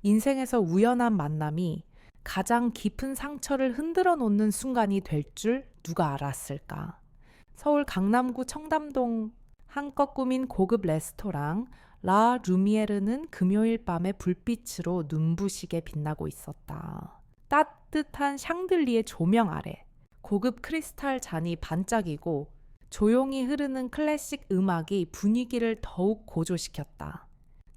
인생에서 우연한 만남이 가장 깊은 상처를 흔들어 놓는 순간이 될 줄 누가 알았을까? 서울 강남구 청담동 한껏 꾸민 고급 레스토랑 라 루미에르는 금요일 밤의 불빛으로 눈부시게 빛나고 있었다. 따뜻한 샹들리에 조명 아래 고급 크리스탈 잔이 반짝이고 조용히 흐르는 클래식 음악이 분위기를 더욱 고조시켰다.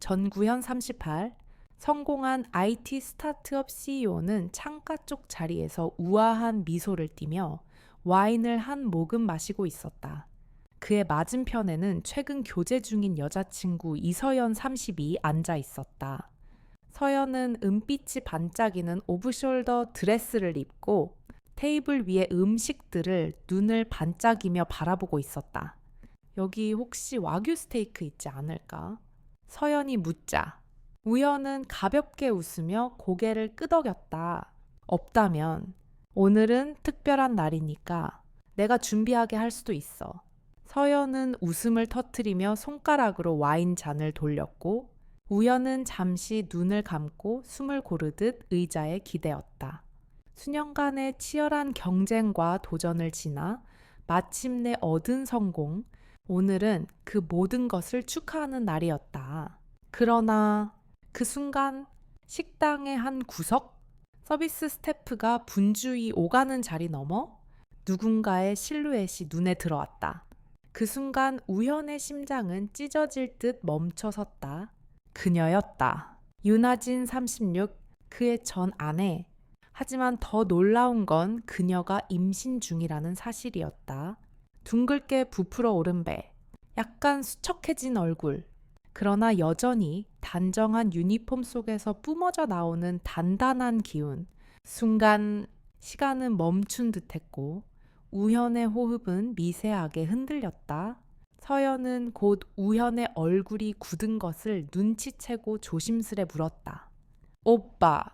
전구현 38, 성공한 IT 스타트업 CEO는 창가 쪽 자리에서 우아한 미소를 띠며 와인을 한 모금 마시고 있었다. 그의 맞은편에는 최근 교제 중인 여자친구 이서연 32이 앉아 있었다. 서연은 은빛이 반짝이는 오브숄더 드레스를 입고 테이블 위의 음식들을 눈을 반짝이며 바라보고 있었다. 여기 혹시 와규 스테이크 있지 않을까? 서연이 묻자 우연은 가볍게 웃으며 고개를 끄덕였다. 없다면 오늘은 특별한 날이니까 내가 준비하게 할 수도 있어. 서연은 웃음을 터뜨리며 손가락으로 와인 잔을 돌렸고 우연은 잠시 눈을 감고 숨을 고르듯 의자에 기대었다. 수년간의 치열한 경쟁과 도전을 지나 마침내 얻은 성공, 오늘은 그 모든 것을 축하하는 날이었다. 그러나 그 순간 식당의 한 구석, 서비스 스태프가 분주히 오가는 자리 너머 누군가의 실루엣이 눈에 들어왔다. 그 순간 우현의 심장은 찢어질 듯 멈춰섰다. 그녀였다. 윤아진 36, 그의 전 아내. 하지만 더 놀라운 건 그녀가 임신 중이라는 사실이었다. 둥글게 부풀어 오른 배, 약간 수척해진 얼굴. 그러나 여전히 단정한 유니폼 속에서 뿜어져 나오는 단단한 기운. 순간 시간은 멈춘 듯했고 우현의 호흡은 미세하게 흔들렸다. 서연은 곧 우현의 얼굴이 굳은 것을 눈치채고 조심스레 물었다. 오빠,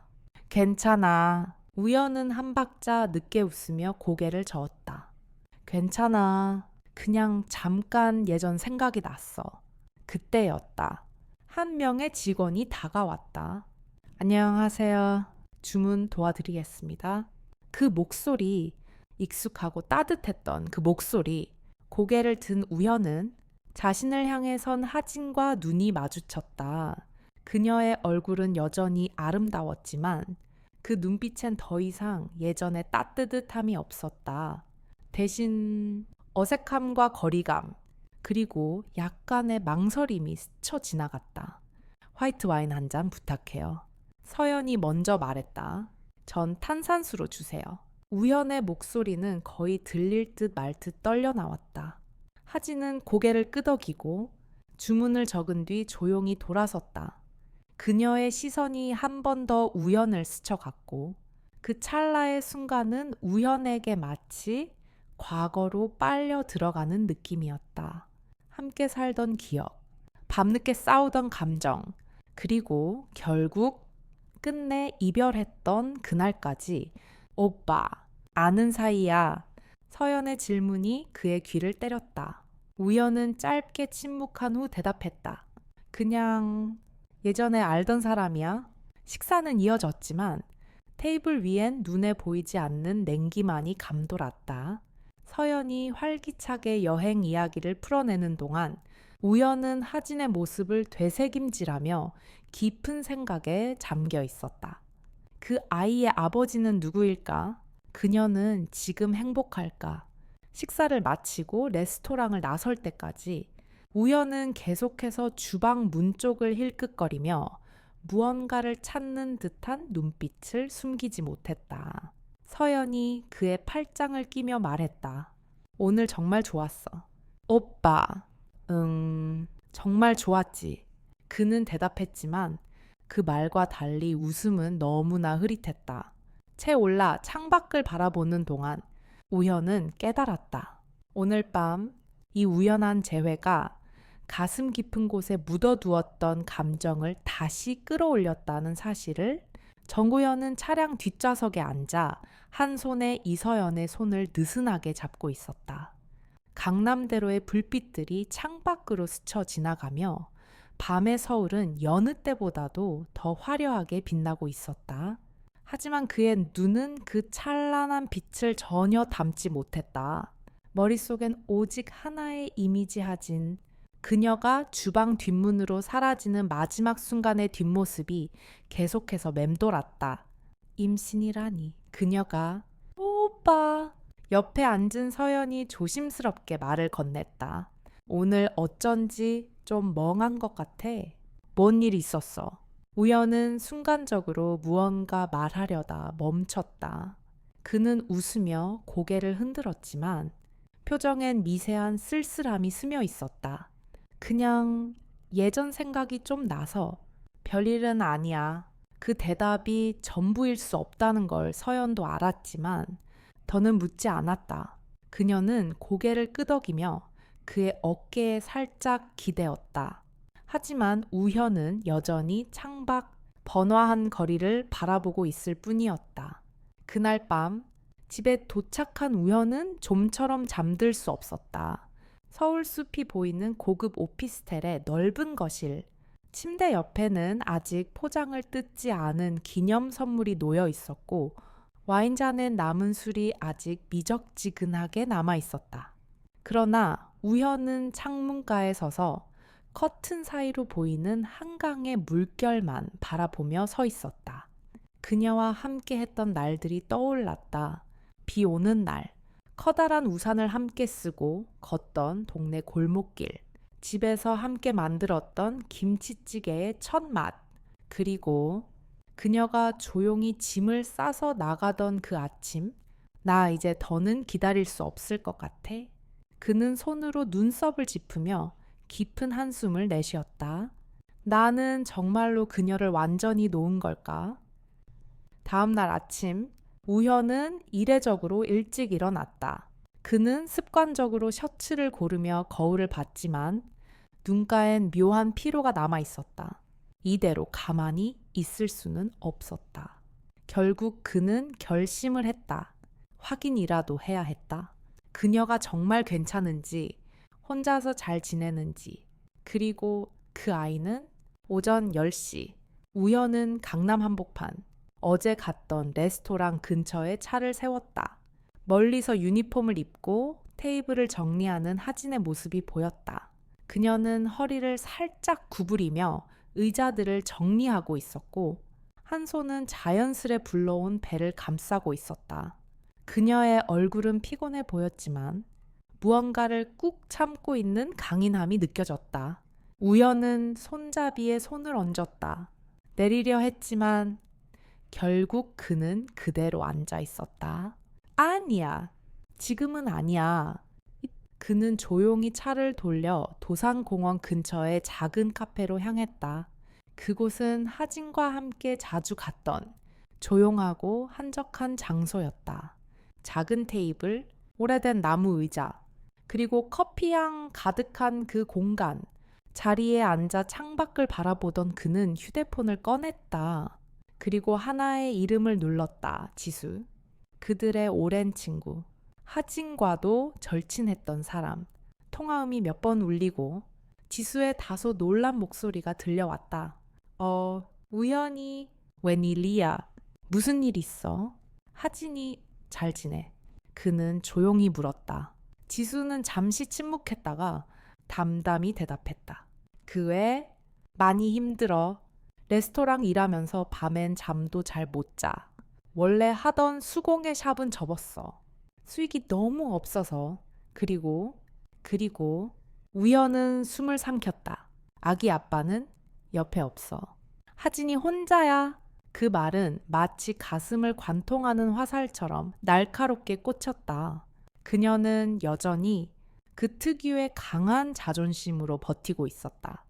괜찮아. 우현은 한 박자 늦게 웃으며 고개를 저었다. 괜찮아. 그냥 잠깐 예전 생각이 났어. 그때였다. 한 명의 직원이 다가왔다. 안녕하세요. 주문 도와드리겠습니다. 그 목소리, 익숙하고 따뜻했던 그 목소리, 고개를 든 우현은 자신을 향해 선 하진과 눈이 마주쳤다. 그녀의 얼굴은 여전히 아름다웠지만 그 눈빛엔 더 이상 예전의 따뜻함이 없었다. 대신 어색함과 거리감, 그리고 약간의 망설임이 스쳐 지나갔다. 화이트 와인 한 잔 부탁해요. 서연이 먼저 말했다. 전 탄산수로 주세요. 우연의 목소리는 거의 들릴 듯 말 듯 떨려 나왔다. 하진은 고개를 끄덕이고 주문을 적은 뒤 조용히 돌아섰다. 그녀의 시선이 한 번 더 우연을 스쳐갔고 그 찰나의 순간은 우연에게 마치 과거로 빨려 들어가는 느낌이었다. 함께 살던 기억, 밤늦게 싸우던 감정, 그리고 결국 끝내 이별했던 그날까지. 오빠, 아는 사이야. 서연의 질문이 그의 귀를 때렸다. 우연은 짧게 침묵한 후 대답했다. 그냥 예전에 알던 사람이야. 식사는 이어졌지만 테이블 위엔 눈에 보이지 않는 냉기만이 감돌았다. 서연이 활기차게 여행 이야기를 풀어내는 동안 우연은 하진의 모습을 되새김질하며 깊은 생각에 잠겨 있었다. 그 아이의 아버지는 누구일까? 그녀는 지금 행복할까? 식사를 마치고 레스토랑을 나설 때까지 우연은 계속해서 주방 문 쪽을 힐끗거리며 무언가를 찾는 듯한 눈빛을 숨기지 못했다. 서연이 그의 팔짱을 끼며 말했다. 오늘 정말 좋았어. 오빠, 정말 좋았지. 그는 대답했지만 그 말과 달리 웃음은 너무나 흐릿했다. 채 올라 창밖을 바라보는 동안 우현은 깨달았다. 오늘 밤 이 우연한 재회가 가슴 깊은 곳에 묻어두었던 감정을 다시 끌어올렸다는 사실을. 정구현은 차량 뒷좌석에 앉아 한 손에 이서연의 손을 느슨하게 잡고 있었다. 강남대로의 불빛들이 창밖으로 스쳐 지나가며 밤의 서울은 여느 때보다도 더 화려하게 빛나고 있었다. 하지만 그의 눈은 그 찬란한 빛을 전혀 담지 못했다. 머릿속엔 오직 하나의 이미지하진 그녀가 주방 뒷문으로 사라지는 마지막 순간의 뒷모습이 계속해서 맴돌았다. 임신이라니. 그녀가 오빠. 옆에 앉은 서연이 조심스럽게 말을 건넸다. 오늘 어쩐지 좀 멍한 것 같아. 뭔 일 있었어? 우연은 순간적으로 무언가 말하려다 멈췄다. 그는 웃으며 고개를 흔들었지만 표정엔 미세한 쓸쓸함이 스며 있었다. 그냥 예전 생각이 좀 나서 별일은 아니야. 그 대답이 전부일 수 없다는 걸 서연도 알았지만 더는 묻지 않았다. 그녀는 고개를 끄덕이며 그의 어깨에 살짝 기대었다. 하지만 우현은 여전히 창밖 번화한 거리를 바라보고 있을 뿐이었다. 그날 밤 집에 도착한 우현은 좀처럼 잠들 수 없었다. 서울 숲이 보이는 고급 오피스텔의 넓은 거실. 침대 옆에는 아직 포장을 뜯지 않은 기념 선물이 놓여 있었고 와인잔엔 남은 술이 아직 미적지근하게 남아 있었다. 그러나 우현은 창문가에 서서 커튼 사이로 보이는 한강의 물결만 바라보며 서 있었다. 그녀와 함께 했던 날들이 떠올랐다. 비 오는 날, 커다란 우산을 함께 쓰고 걷던 동네 골목길, 집에서 함께 만들었던 김치찌개의 첫 맛, 그리고 그녀가 조용히 짐을 싸서 나가던 그 아침, 나 이제 더는 기다릴 수 없을 것 같아. 그는 손으로 눈썹을 짚으며 깊은 한숨을 내쉬었다. 나는 정말로 그녀를 완전히 놓은 걸까? 다음 날 아침, 우현은 이례적으로 일찍 일어났다. 그는 습관적으로 셔츠를 고르며 거울을 봤지만 눈가엔 묘한 피로가 남아 있었다. 이대로 가만히 있을 수는 없었다. 결국 그는 결심을 했다. 확인이라도 해야 했다. 그녀가 정말 괜찮은지, 혼자서 잘 지내는지, 그리고 그 아이는 오전 10시, 우현은 강남 한복판, 어제 갔던 레스토랑 근처에 차를 세웠다. 멀리서 유니폼을 입고 테이블을 정리하는 하진의 모습이 보였다. 그녀는 허리를 살짝 구부리며 의자들을 정리하고 있었고 한 손은 자연스레 불러온 배를 감싸고 있었다. 그녀의 얼굴은 피곤해 보였지만 무언가를 꾹 참고 있는 강인함이 느껴졌다. 우연은 손잡이에 손을 얹었다. 내리려 했지만 결국 그는 그대로 앉아 있었다. 아니야. 지금은 아니야. 그는 조용히 차를 돌려 도산공원 근처의 작은 카페로 향했다. 그곳은 하진과 함께 자주 갔던 조용하고 한적한 장소였다. 작은 테이블, 오래된 나무 의자, 그리고 커피향 가득한 그 공간. 자리에 앉아 창밖을 바라보던 그는 휴대폰을 꺼냈다. 그리고 하나의 이름을 눌렀다. 지수. 그들의 오랜 친구. 하진과도 절친했던 사람. 통화음이 몇 번 울리고 지수의 다소 놀란 목소리가 들려왔다. 우연히. 웬일이야? 무슨 일 있어? 하진이 잘 지내. 그는 조용히 물었다. 지수는 잠시 침묵했다가 담담히 대답했다. 그 외 많이 힘들어. 레스토랑 일하면서 밤엔 잠도 잘 못 자. 원래 하던 수공예 샵은 접었어. 수익이 너무 없어서. 그리고 우연은 숨을 삼켰다. 아기 아빠는 옆에 없어. 하진이 혼자야. 그 말은 마치 가슴을 관통하는 화살처럼 날카롭게 꽂혔다. 그녀는 여전히 그 특유의 강한 자존심으로 버티고 있었다.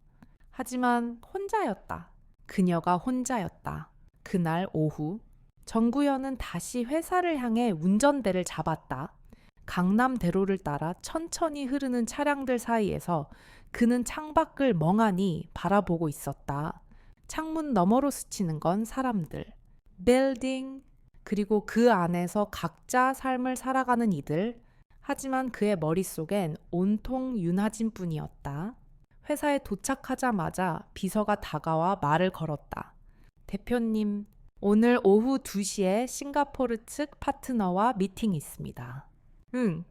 하지만 혼자였다. 그녀가 혼자였다. 그날 오후 정구현은 다시 회사를 향해 운전대를 잡았다. 강남대로를 따라 천천히 흐르는 차량들 사이에서 그는 창밖을 멍하니 바라보고 있었다. 창문 너머로 스치는 건 사람들, 빌딩, 그리고 그 안에서 각자 삶을 살아가는 이들. 하지만 그의 머릿속엔 온통 윤하진뿐이었다. 회사에 도착하자마자 비서가 다가와 말을 걸었다. 대표님, 오늘 오후 2시에 싱가포르 측 파트너와 미팅이 있습니다. 응,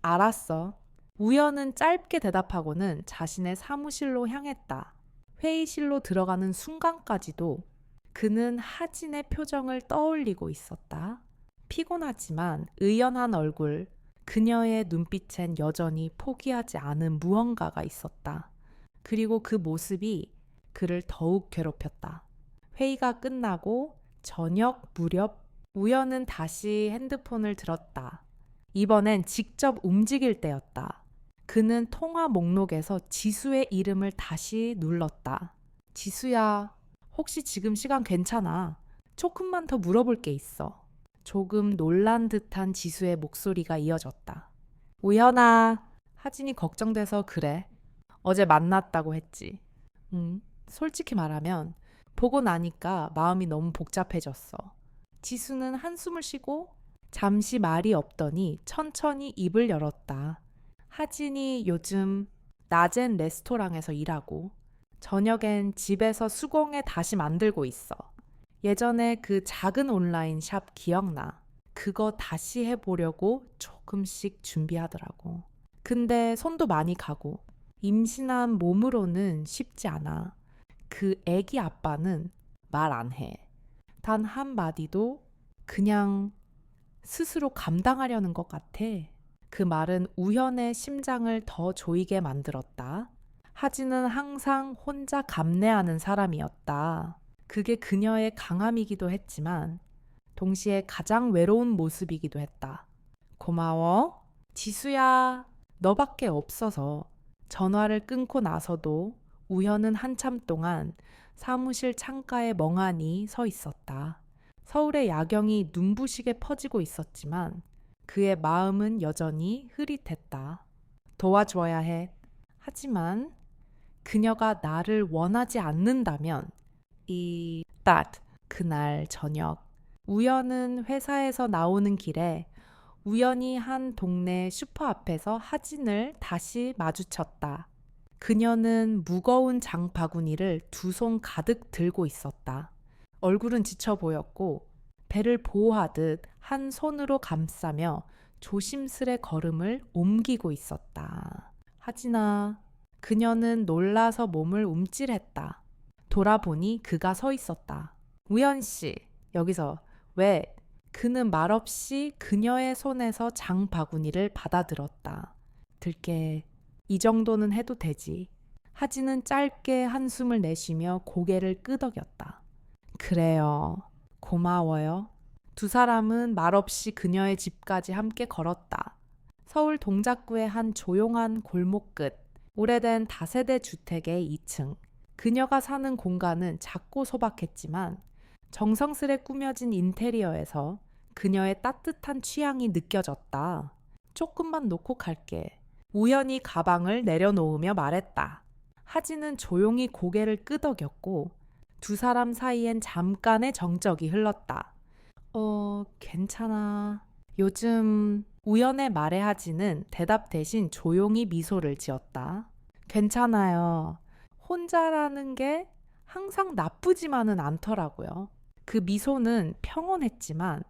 알았어. 우연은 짧게 대답하고는 자신의 사무실로 향했다. 회의실로 들어가는 순간까지도 그는 하진의 표정을 떠올리고 있었다. 피곤하지만 의연한 얼굴, 그녀의 눈빛엔 여전히 포기하지 않은 무언가가 있었다. 그리고 그 모습이 그를 더욱 괴롭혔다. 회의가 끝나고 저녁 무렵 우연은 다시 핸드폰을 들었다. 이번엔 직접 움직일 때였다. 그는 통화 목록에서 지수의 이름을 다시 눌렀다. 지수야, 혹시 지금 시간 괜찮아? 조금만 더 물어볼 게 있어. 조금 놀란 듯한 지수의 목소리가 이어졌다. 우연아, 하진이 걱정돼서 그래. 어제 만났다고 했지. 솔직히 말하면 보고 나니까 마음이 너무 복잡해졌어. 지수는 한숨을 쉬고 잠시 말이 없더니 천천히 입을 열었다. 하진이 요즘 낮엔 레스토랑에서 일하고 저녁엔 집에서 수공예 다시 만들고 있어. 예전에 그 작은 온라인 샵 기억나? 그거 다시 해보려고 조금씩 준비하더라고. 근데 손도 많이 가고 임신한 몸으로는 쉽지 않아. 그 애기 아빠는 말 안 해. 단 한마디도 그냥 스스로 감당하려는 것 같아. 그 말은 우현의 심장을 더 조이게 만들었다. 하진은 항상 혼자 감내하는 사람이었다. 그게 그녀의 강함이기도 했지만 동시에 가장 외로운 모습이기도 했다. 고마워. 지수야, 너밖에 없어서. 전화를 끊고 나서도 우현은 한참 동안 사무실 창가에 멍하니 서 있었다. 서울의 야경이 눈부시게 퍼지고 있었지만 그의 마음은 여전히 흐릿했다. 도와줘야 해. 하지만 그녀가 나를 원하지 않는다면 그날 저녁 우연은 회사에서 나오는 길에 우연히 한 동네 슈퍼 앞에서 하진을 다시 마주쳤다. 그녀는 무거운 장바구니를 2손 가득 들고 있었다. 얼굴은 지쳐 보였고 배를 보호하듯 한 손으로 감싸며 조심스레 걸음을 옮기고 있었다. 하진아, 그녀는 놀라서 몸을 움찔했다. 돌아보니 그가 서 있었다. 우연 씨, 여기서 왜? 그는 말없이 그녀의 손에서 장바구니를 받아들었다. 들게, 이 정도는 해도 되지. 하진은 짧게 한숨을 내쉬며 고개를 끄덕였다. 그래요. 고마워요. 두 사람은 말없이 그녀의 집까지 함께 걸었다. 서울 동작구의 한 조용한 골목 끝, 오래된 다세대 주택의 2층. 그녀가 사는 공간은 작고 소박했지만 정성스레 꾸며진 인테리어에서 그녀의 따뜻한 취향이 느껴졌다. 조금만 놓고 갈게. 우연히 가방을 내려놓으며 말했다. 하진은 조용히 고개를 끄덕였고 두 사람 사이엔 잠깐의 정적이 흘렀다. 괜찮아. 요즘 우연의 말에 하진은 대답 대신 조용히 미소를 지었다. 괜찮아요. 혼자라는 게 항상 나쁘지만은 않더라고요. 그 미소는 평온했지만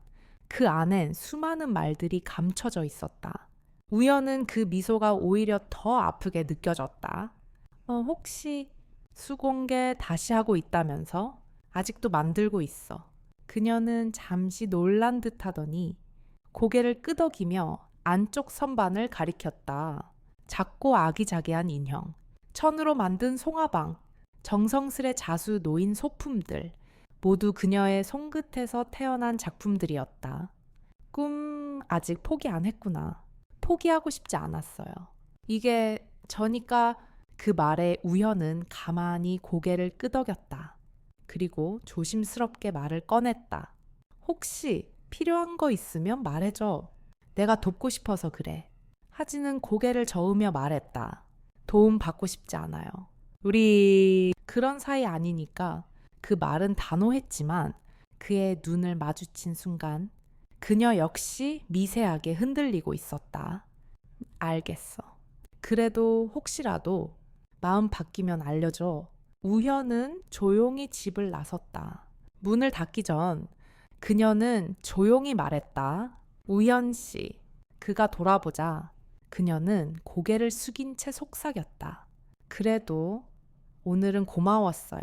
그 안엔 수많은 말들이 감춰져 있었다. 우연은 그 미소가 오히려 더 아프게 느껴졌다. 혹시 수공개 다시 하고 있다면서? 아직도 만들고 있어. 그녀는 잠시 놀란 듯 하더니 고개를 끄덕이며 안쪽 선반을 가리켰다. 작고 아기자기한 인형, 천으로 만든 송화방, 정성스레 자수 놓인 소품들, 모두 그녀의 손끝에서 태어난 작품들이었다. 꿈 아직 포기 안 했구나. 포기하고 싶지 않았어요. 이게 저니까 그 말에 우현은 가만히 고개를 끄덕였다. 그리고 조심스럽게 말을 꺼냈다. 혹시 필요한 거 있으면 말해줘. 내가 돕고 싶어서 그래. 하진은 고개를 저으며 말했다. 도움 받고 싶지 않아요. 우리 그런 사이 아니니까. 그 말은 단호했지만 그의 눈을 마주친 순간 그녀 역시 미세하게 흔들리고 있었다. 알겠어. 그래도 혹시라도 마음 바뀌면 알려줘. 우현은 조용히 집을 나섰다. 문을 닫기 전 그녀는 조용히 말했다. 우현 씨. 그가 돌아보자 그녀는 고개를 숙인 채 속삭였다. 그래도 오늘은 고마웠어요.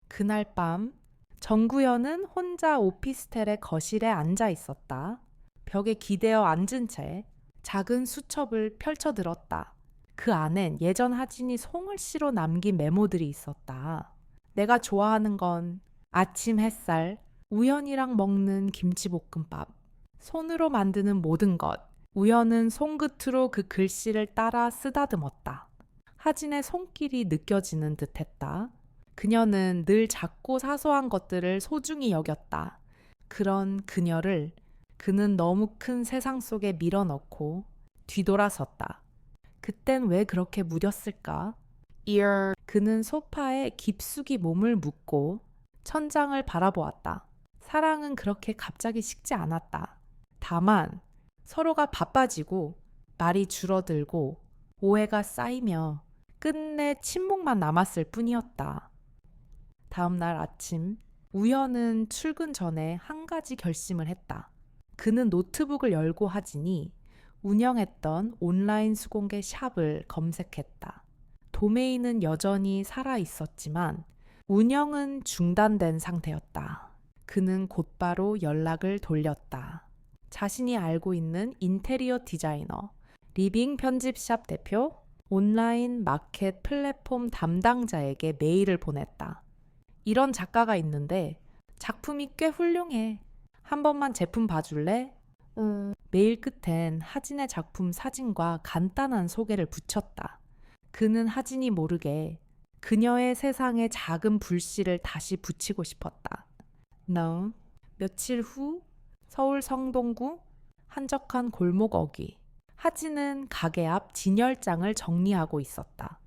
그날 밤 정구현은 혼자 오피스텔의 거실에 앉아 있었다. 벽에 기대어 앉은 채 작은 수첩을 펼쳐들었다. 그 안엔 예전 하진이 송을 씨로 남긴 메모들이 있었다. 내가 좋아하는 건 아침 햇살, 우연이랑 먹는 김치볶음밥, 손으로 만드는 모든 것. 우연은 손끝으로 그 글씨를 따라 쓰다듬었다. 하진의 손길이 느껴지는 듯했다. 그녀는 늘 작고 사소한 것들을 소중히 여겼다. 그런 그녀를 그는 너무 큰 세상 속에 밀어넣고 뒤돌아섰다. 그땐 왜 그렇게 무뎠을까? 그는 소파에 깊숙이 몸을 묻고 천장을 바라보았다. 사랑은 그렇게 갑자기 식지 않았다. 다만 서로가 바빠지고 말이 줄어들고 오해가 쌓이며 끝내 침묵만 남았을 뿐이었다. 다음 날 아침 우연은 출근 전에 한 가지 결심을 했다. 그는 노트북을 열고 하지니 운영했던 온라인 수공예 샵을 검색했다. 도메인은 여전히 살아 있었지만 운영은 중단된 상태였다. 그는 곧바로 연락을 돌렸다. 자신이 알고 있는 인테리어 디자이너, 리빙 편집샵 대표, 온라인 마켓 플랫폼 담당자에게 메일을 보냈다. 이런 작가가 있는데 작품이 꽤 훌륭해. 한 번만 제품 봐줄래? 메일 끝엔 하진의 작품 사진과 간단한 소개를 붙였다. 그는 하진이 모르게 그녀의 세상에 작은 불씨를 다시 붙이고 싶었다. No. 며칠 후 서울 성동구 한적한 골목 어귀. 하진은 가게 앞 진열장을 정리하고 있었다.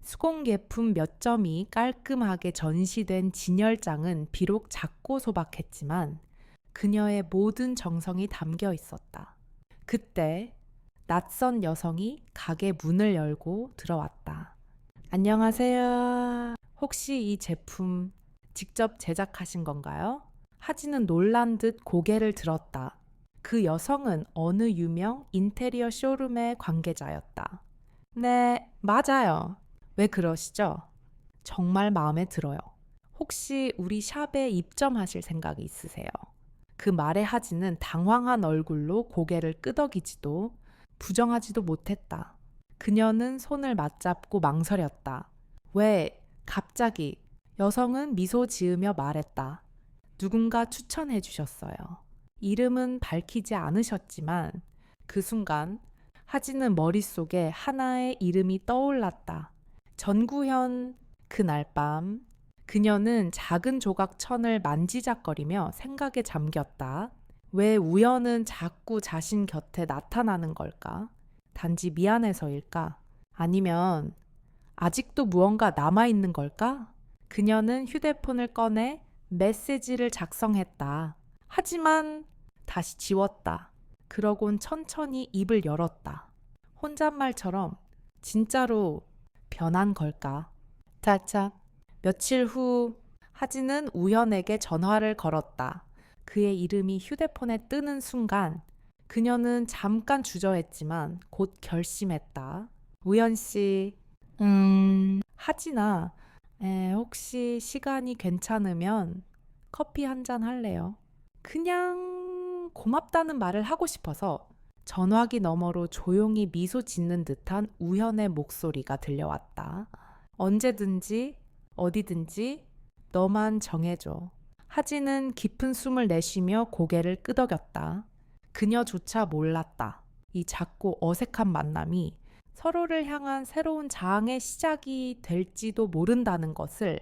수공예품 몇 점이 깔끔하게 전시된 진열장은 비록 작고 소박했지만 그녀의 모든 정성이 담겨 있었다. 그때 낯선 여성이 가게 문을 열고 들어왔다. 안녕하세요. 혹시 이 제품 직접 제작하신 건가요? 하진은 놀란 듯 고개를 들었다. 그 여성은 어느 유명 인테리어 쇼룸의 관계자였다. 네, 맞아요. 왜 그러시죠? 정말 마음에 들어요. 혹시 우리 샵에 입점하실 생각이 있으세요? 그 말에 하진은 당황한 얼굴로 고개를 끄덕이지도 부정하지도 못했다. 그녀는 손을 맞잡고 망설였다. 왜? 갑자기. 여성은 미소 지으며 말했다. 누군가 추천해 주셨어요. 이름은 밝히지 않으셨지만 그 순간 하진은 머릿속에 하나의 이름이 떠올랐다. 전구현. 그날 밤 그녀는 작은 조각 천을 만지작거리며 생각에 잠겼다. 왜 우연은 자꾸 자신 곁에 나타나는 걸까? 단지 미안해서일까? 아니면 아직도 무언가 남아있는 걸까? 그녀는 휴대폰을 꺼내 메시지를 작성했다. 하지만 다시 지웠다. 그러곤 천천히 입을 열었다. 혼잣말처럼 진짜로 변한 걸까? 차차. 며칠 후 하진은 우현에게 전화를 걸었다. 그의 이름이 휴대폰에 뜨는 순간 그녀는 잠깐 주저했지만 곧 결심했다. 우현 씨, 하진아, 혹시 시간이 괜찮으면 커피 한 잔 할래요? 그냥 고맙다는 말을 하고 싶어서 전화기 너머로 조용히 미소 짓는 듯한 우현의 목소리가 들려왔다. 언제든지 어디든지 너만 정해줘. 하진은 깊은 숨을 내쉬며 고개를 끄덕였다. 그녀조차 몰랐다. 이 작고 어색한 만남이 서로를 향한 새로운 장의 시작이 될지도 모른다는 것을.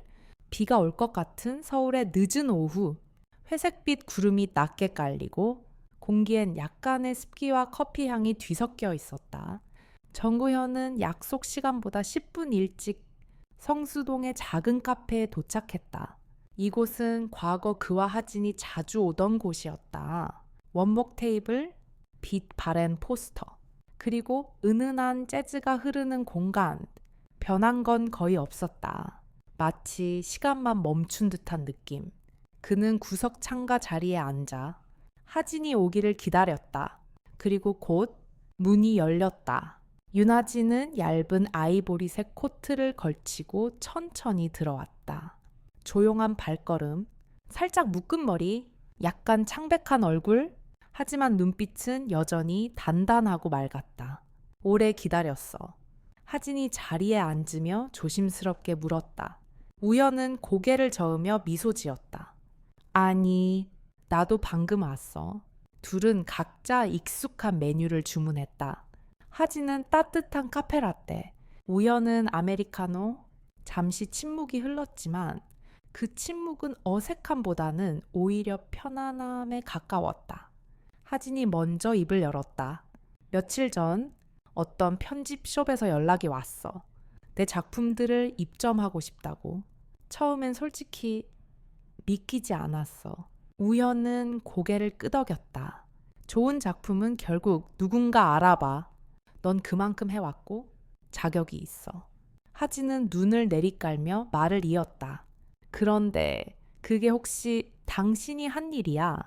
비가 올 것 같은 서울의 늦은 오후, 회색빛 구름이 낮게 깔리고 공기엔 약간의 습기와 커피 향이 뒤섞여 있었다. 정구현은 약속 시간보다 10분 일찍 성수동의 작은 카페에 도착했다. 이곳은 과거 그와 하진이 자주 오던 곳이었다. 원목 테이블, 빛 바랜 포스터, 그리고 은은한 재즈가 흐르는 공간. 변한 건 거의 없었다. 마치 시간만 멈춘 듯한 느낌. 그는 구석 창가 자리에 앉아 하진이 오기를 기다렸다. 그리고 곧 문이 열렸다. 윤하진은 얇은 아이보리색 코트를 걸치고 천천히 들어왔다. 조용한 발걸음, 살짝 묶은 머리, 약간 창백한 얼굴, 하지만 눈빛은 여전히 단단하고 맑았다. 오래 기다렸어. 하진이 자리에 앉으며 조심스럽게 물었다. 우연은 고개를 저으며 미소 지었다. 아니, 나도 방금 왔어. 둘은 각자 익숙한 메뉴를 주문했다. 하진은 따뜻한 카페라떼, 우연은 아메리카노. 잠시 침묵이 흘렀지만 그 침묵은 어색함보다는 오히려 편안함에 가까웠다. 하진이 먼저 입을 열었다. 며칠 전 어떤 편집숍에서 연락이 왔어. 내 작품들을 입점하고 싶다고. 처음엔 솔직히 믿기지 않았어. 우연은 고개를 끄덕였다. 좋은 작품은 결국 누군가 알아봐. 넌 그만큼 해왔고 자격이 있어. 하진은 눈을 내리깔며 말을 이었다. 그런데 그게 혹시 당신이 한 일이야?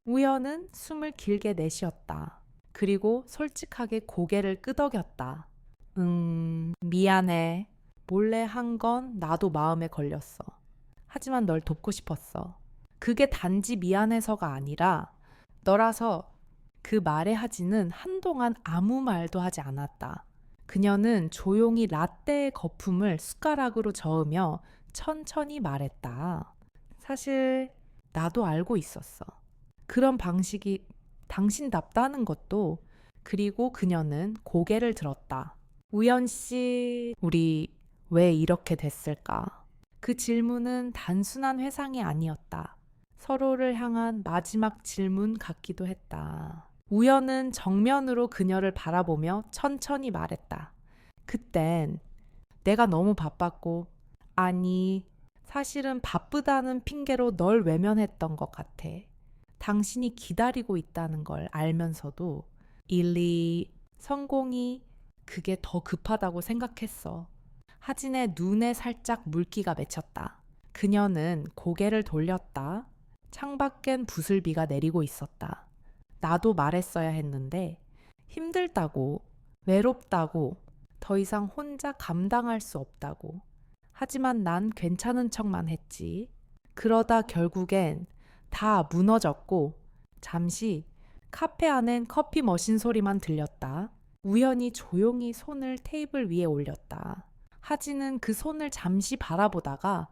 우연은 숨을 길게 내쉬었다. 그리고 솔직하게 고개를 끄덕였다. 미안해. 몰래 한 건 나도 마음에 걸렸어. 하지만 널 돕고 싶었어. 그게 단지 미안해서가 아니라 너라서. 그 말에 하진은 한동안 아무 말도 하지 않았다. 그녀는 조용히 라떼의 거품을 숟가락으로 저으며 천천히 말했다. 사실 나도 알고 있었어. 그런 방식이 당신답다는 것도. 그리고 그녀는 고개를 들었다. 우연 씨, 우리 왜 이렇게 됐을까? 그 질문은 단순한 회상이 아니었다. 서로를 향한 마지막 질문 같기도 했다. 우연은 정면으로 그녀를 바라보며 천천히 말했다. 그땐 내가 너무 바빴고, 아니, 사실은 바쁘다는 핑계로 널 외면했던 것 같아. 당신이 기다리고 있다는 걸 알면서도 일리, 성공이 그게 더 급하다고 생각했어. 하진의 눈에 살짝 물기가 맺혔다. 그녀는 고개를 돌렸다. 창밖엔 부슬비가 내리고 있었다. 나도 말했어야 했는데 힘들다고, 외롭다고, 더 이상 혼자 감당할 수 없다고. 하지만 난 괜찮은 척만 했지. 그러다 결국엔 다 무너졌고 잠시 카페 안엔 커피 머신 소리만 들렸다. 우연히 조용히 손을 테이블 위에 올렸다. 하진은 그 손을 잠시 바라보다가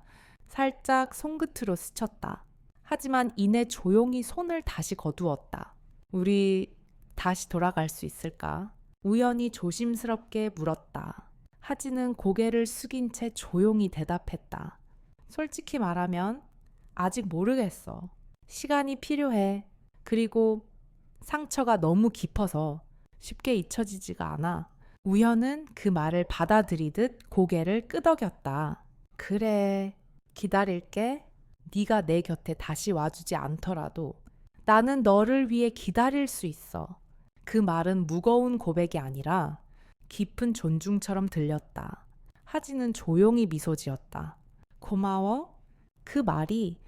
살짝 손끝으로 스쳤다. 하지만 이내 조용히 손을 다시 거두었다. 우리 다시 돌아갈 수 있을까? 우연히 조심스럽게 물었다. 하진은 고개를 숙인 채 조용히 대답했다. 솔직히 말하면 아직 모르겠어. 시간이 필요해. 그리고 상처가 너무 깊어서 쉽게 잊혀지지가 않아. 우연은 그 말을 받아들이듯 고개를 끄덕였다. 그래, 기다릴게. 네가 내 곁에 다시 와주지 않더라도 나는 너를 위해 기다릴 수 있어. 그 말은 무거운 고백이 아니라 깊은 존중처럼 들렸다. 하진은 조용히 미소 지었다. 고마워? 그 말이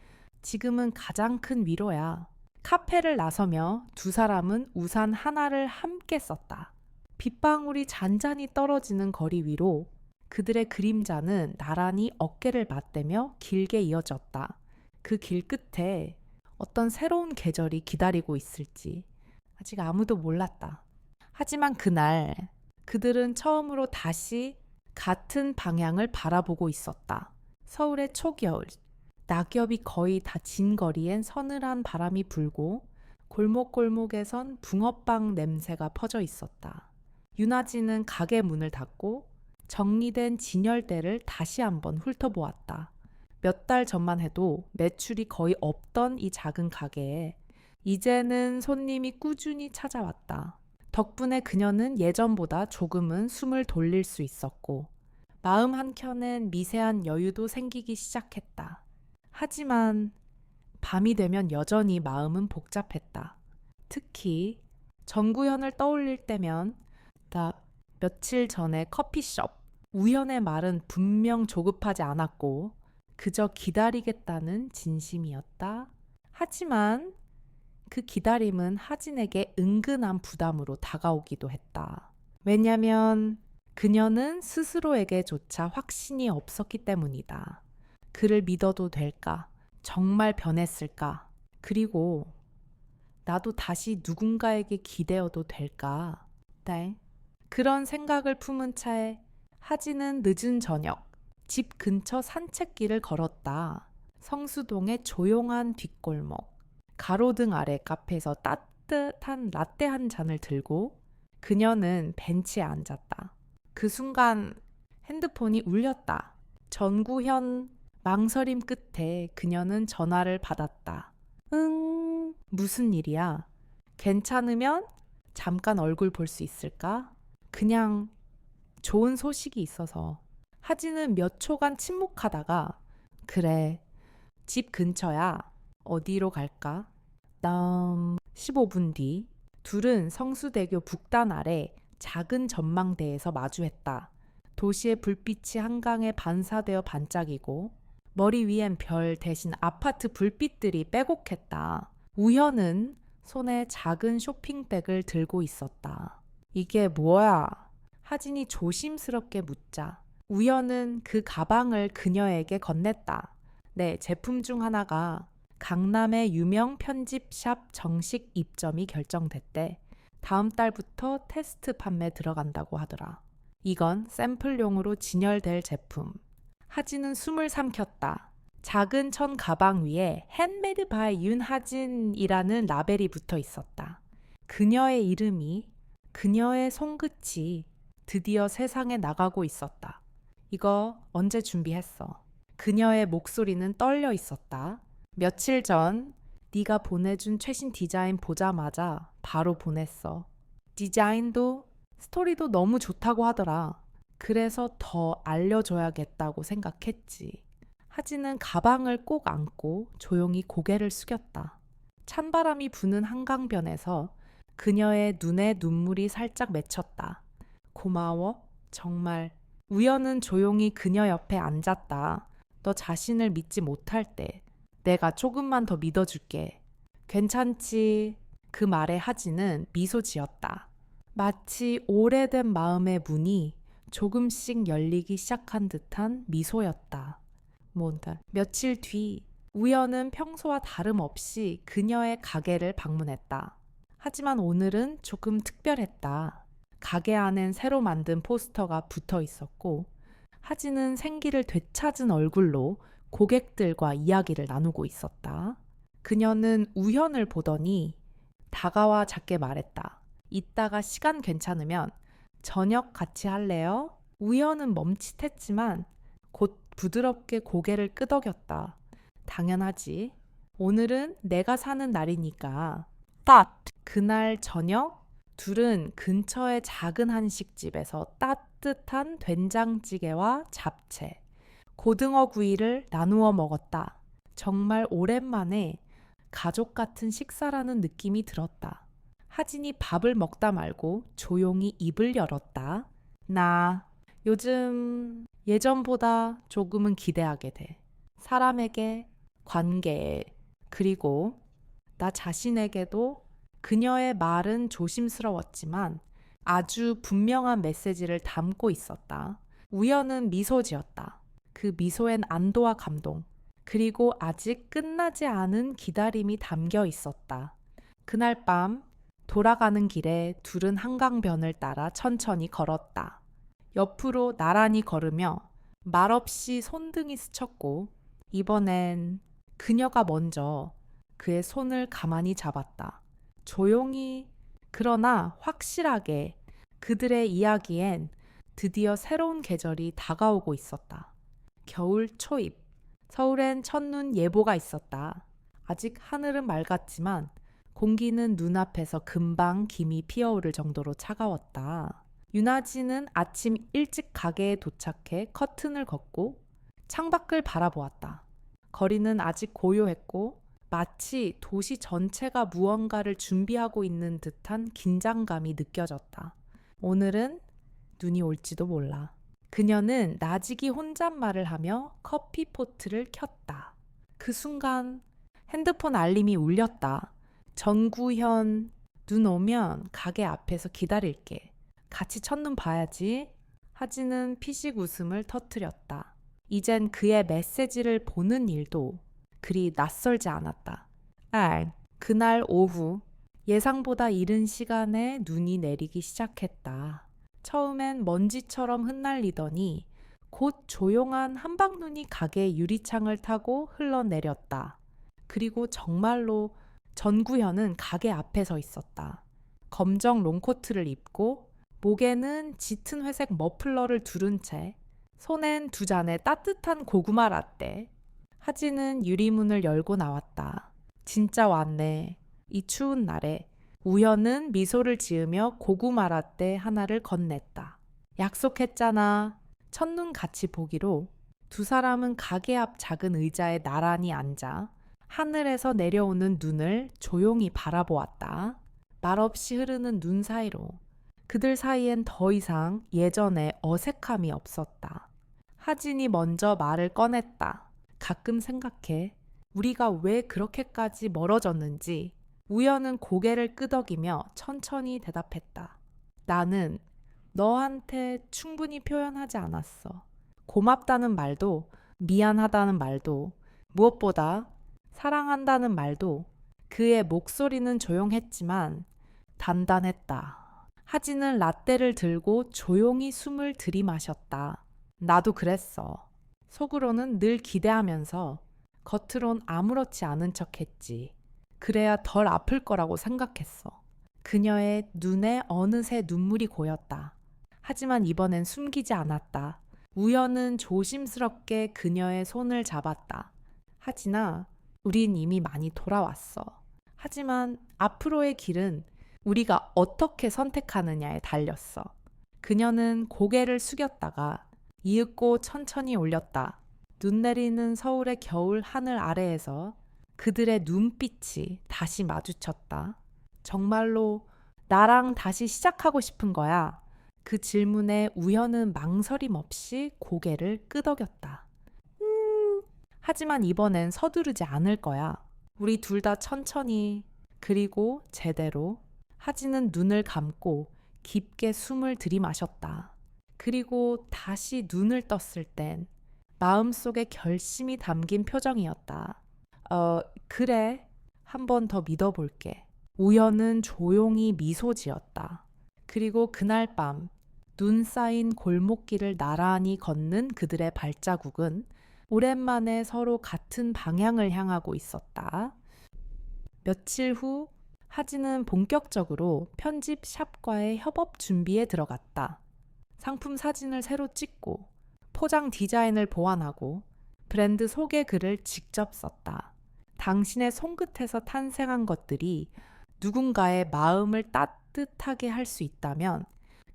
지금은 가장 큰 위로야. 카페를 나서며 두 사람은 우산 하나를 함께 썼다. 빗방울이 잔잔히 떨어지는 거리 위로 그들의 그림자는 나란히 어깨를 맞대며 길게 이어졌다. 그 길 끝에 어떤 새로운 계절이 기다리고 있을지 아직 아무도 몰랐다. 하지만 그날 그들은 처음으로 다시 같은 방향을 바라보고 있었다. 서울의 초겨울, 낙엽이 거의 다 진 거리엔 서늘한 바람이 불고 골목골목에선 붕어빵 냄새가 퍼져 있었다. 윤아진은 가게 문을 닫고 정리된 진열대를 다시 한번 훑어보았다. 몇 달 전만 해도 매출이 거의 없던 이 작은 가게에 이제는 손님이 꾸준히 찾아왔다. 덕분에 그녀는 예전보다 조금은 숨을 돌릴 수 있었고 마음 한켠엔 미세한 여유도 생기기 시작했다. 하지만 밤이 되면 여전히 마음은 복잡했다. 특히 정구현을 떠올릴 때면 나 며칠 전에 커피숍, 우현의 말은 분명 조급하지 않았고 그저 기다리겠다는 진심이었다. 하지만 그 기다림은 하진에게 은근한 부담으로 다가오기도 했다. 왜냐면 그녀는 스스로에게조차 확신이 없었기 때문이다. 그를 믿어도 될까? 정말 변했을까? 그리고 나도 다시 누군가에게 기대어도 될까? 네. 그런 생각을 품은 차에 하진은 늦은 저녁 집 근처 산책길을 걸었다. 성수동의 조용한 뒷골목, 가로등 아래 카페에서 따뜻한 라떼 한 잔을 들고 그녀는 벤치에 앉았다. 그 순간 핸드폰이 울렸다. 전구현. 망설임 끝에 그녀는 전화를 받았다. 응, 무슨 일이야? 괜찮으면 잠깐 얼굴 볼 수 있을까? 그냥 좋은 소식이 있어서. 하진은 몇 초간 침묵하다가 그래, 집 근처야. 어디로 갈까? 15분 뒤 둘은 성수대교 북단 아래 작은 전망대에서 마주했다. 도시의 불빛이 한강에 반사되어 반짝이고 머리 위엔 별 대신 아파트 불빛들이 빼곡했다. 우현은 손에 작은 쇼핑백을 들고 있었다. 이게 뭐야? 하진이 조심스럽게 묻자 우현은 그 가방을 그녀에게 건넸다. 네, 제품 중 하나가 강남의 유명 편집샵 정식 입점이 결정됐대. 다음 달부터 테스트 판매 들어간다고 하더라. 이건 샘플용으로 진열될 제품. 하진은 숨을 삼켰다. 작은 천 가방 위에 핸메이드 바이 윤하진이라는 라벨이 붙어 있었다. 그녀의 이름이, 그녀의 손끝이 드디어 세상에 나가고 있었다. 이거 언제 준비했어? 그녀의 목소리는 떨려 있었다. 며칠 전 네가 보내준 최신 디자인 보자마자 바로 보냈어. 디자인도 스토리도 너무 좋다고 하더라. 그래서 더 알려줘야겠다고 생각했지. 하진은 가방을 꼭 안고 조용히 고개를 숙였다. 찬바람이 부는 한강변에서 그녀의 눈에 눈물이 살짝 맺혔다. 고마워. 정말. 우연은 조용히 그녀 옆에 앉았다. 너 자신을 믿지 못할 때 내가 조금만 더 믿어줄게. 괜찮지? 그 말에 하진은 미소 지었다. 마치 오래된 마음의 문이 조금씩 열리기 시작한 듯한 미소였다. 뭔가 며칠 뒤 우연은 평소와 다름없이 그녀의 가게를 방문했다. 하지만 오늘은 조금 특별했다. 가게 안엔 새로 만든 포스터가 붙어 있었고 하진은 생기를 되찾은 얼굴로 고객들과 이야기를 나누고 있었다. 그녀는 우현을 보더니 다가와 작게 말했다. 이따가 시간 괜찮으면 저녁 같이 할래요? 우현은 멈칫했지만 곧 부드럽게 고개를 끄덕였다. 당연하지. 오늘은 내가 사는 날이니까. 그날 저녁 둘은 근처의 작은 한식집에서 따뜻한 된장찌개와 잡채, 고등어 구이를 나누어 먹었다. 정말 오랜만에 가족 같은 식사라는 느낌이 들었다. 하진이 밥을 먹다 말고 조용히 입을 열었다. 나 요즘 예전보다 조금은 기대하게 돼. 사람에게, 관계에, 그리고 나 자신에게도. 그녀의 말은 조심스러웠지만 아주 분명한 메시지를 담고 있었다. 우연은 미소 지었다. 그 미소엔 안도와 감동, 그리고 아직 끝나지 않은 기다림이 담겨 있었다. 그날 밤 돌아가는 길에 둘은 한강변을 따라 천천히 걸었다. 옆으로 나란히 걸으며 말없이 손등이 스쳤고 이번엔 그녀가 먼저 그의 손을 가만히 잡았다. 조용히 그러나 확실하게 그들의 이야기엔 드디어 새로운 계절이 다가오고 있었다. 겨울 초입. 서울엔 첫눈 예보가 있었다. 아직 하늘은 맑았지만 공기는 눈앞에서 금방 김이 피어오를 정도로 차가웠다. 윤아진은 아침 일찍 가게에 도착해 커튼을 걷고 창밖을 바라보았다. 거리는 아직 고요했고 마치 도시 전체가 무언가를 준비하고 있는 듯한 긴장감이 느껴졌다. 오늘은 눈이 올지도 몰라. 그녀는 나직이 혼잣말을 하며 커피포트를 켰다. 그 순간 핸드폰 알림이 울렸다. 전구현, 눈 오면 가게 앞에서 기다릴게. 같이 첫눈 봐야지. 하진은 피식 웃음을 터뜨렸다. 이젠 그의 메시지를 보는 일도 그리 낯설지 않았다. 그날 오후 예상보다 이른 시간에 눈이 내리기 시작했다. 처음엔 먼지처럼 흩날리더니 곧 조용한 한방눈이 가게 유리창을 타고 흘러내렸다. 그리고 정말로 전구현은 가게 앞에 서 있었다. 검정 롱코트를 입고 목에는 짙은 회색 머플러를 두른 채 손엔 두 잔의 따뜻한 고구마 라떼. 하진은 유리문을 열고 나왔다. 진짜 왔네. 이 추운 날에. 우현은 미소를 지으며 고구마 라떼 하나를 건넸다. 약속했잖아. 첫눈 같이 보기로. 두 사람은 가게 앞 작은 의자에 나란히 앉아 하늘에서 내려오는 눈을 조용히 바라보았다. 말없이 흐르는 눈 사이로 그들 사이엔 더 이상 예전의 어색함이 없었다. 하진이 먼저 말을 꺼냈다. 가끔 생각해. 우리가 왜 그렇게까지 멀어졌는지. 우연은 고개를 끄덕이며 천천히 대답했다. 나는 너한테 충분히 표현하지 않았어. 고맙다는 말도, 미안하다는 말도, 무엇보다 사랑한다는 말도. 그의 목소리는 조용했지만 단단했다. 하진은 라떼를 들고 조용히 숨을 들이마셨다. 나도 그랬어. 속으로는 늘 기대하면서 겉으론 아무렇지 않은 척했지. 그래야 덜 아플 거라고 생각했어. 그녀의 눈에 어느새 눈물이 고였다. 하지만 이번엔 숨기지 않았다. 우연은 조심스럽게 그녀의 손을 잡았다. 하진아, 우린 이미 많이 돌아왔어. 하지만 앞으로의 길은 우리가 어떻게 선택하느냐에 달렸어. 그녀는 고개를 숙였다가 이윽고 천천히 올렸다. 눈 내리는 서울의 겨울 하늘 아래에서 그들의 눈빛이 다시 마주쳤다. 정말로 나랑 다시 시작하고 싶은 거야. 그 질문에 우현은 망설임 없이 고개를 끄덕였다. 하지만 이번엔 서두르지 않을 거야. 우리 둘 다 천천히, 그리고 제대로. 하진은 눈을 감고 깊게 숨을 들이마셨다. 그리고 다시 눈을 떴을 땐 마음속에 결심이 담긴 표정이었다. 그래. 한 번 더 믿어볼게. 우연은 조용히 미소 지었다. 그리고 그날 밤 눈 쌓인 골목길을 나란히 걷는 그들의 발자국은 오랜만에 서로 같은 방향을 향하고 있었다. 며칠 후 하진은 본격적으로 편집 샵과의 협업 준비에 들어갔다. 상품 사진을 새로 찍고 포장 디자인을 보완하고 브랜드 소개 글을 직접 썼다. 당신의 손끝에서 탄생한 것들이 누군가의 마음을 따뜻하게 할 수 있다면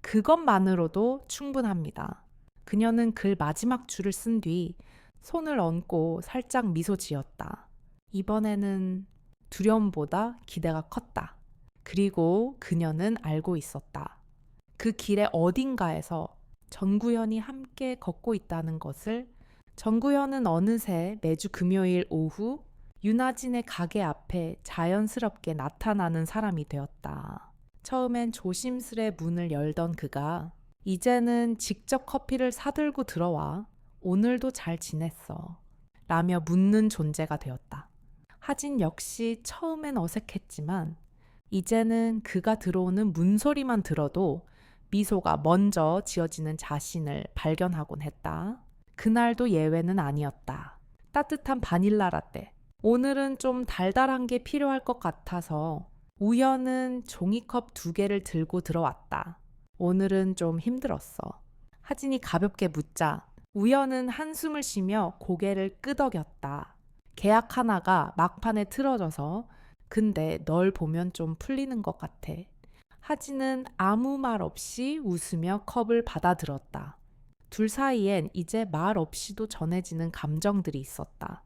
그것만으로도 충분합니다. 그녀는 글 마지막 줄을 쓴 뒤 손을 얹고 살짝 미소 지었다. 이번에는 두려움보다 기대가 컸다. 그리고 그녀는 알고 있었다. 그 길의 어딘가에서 전구현이 함께 걷고 있다는 것을. 전구현은 어느새 매주 금요일 오후 윤아진의 가게 앞에 자연스럽게 나타나는 사람이 되었다. 처음엔 조심스레 문을 열던 그가 이제는 직접 커피를 사들고 들어와 오늘도 잘 지냈어 라며 묻는 존재가 되었다. 하진 역시 처음엔 어색했지만 이제는 그가 들어오는 문소리만 들어도 미소가 먼저 지어지는 자신을 발견하곤 했다. 그날도 예외는 아니었다. 따뜻한 바닐라 라떼. 오늘은 좀 달달한 게 필요할 것 같아서 우연은 종이컵 2개를 들고 들어왔다. 오늘은 좀 힘들었어. 하진이 가볍게 묻자 우연은 한숨을 쉬며 고개를 끄덕였다. 계약 하나가 막판에 틀어져서 근데 널 보면 좀 풀리는 것 같아. 하진은 아무 말 없이 웃으며 컵을 받아들었다. 둘 사이엔 이제 말 없이도 전해지는 감정들이 있었다.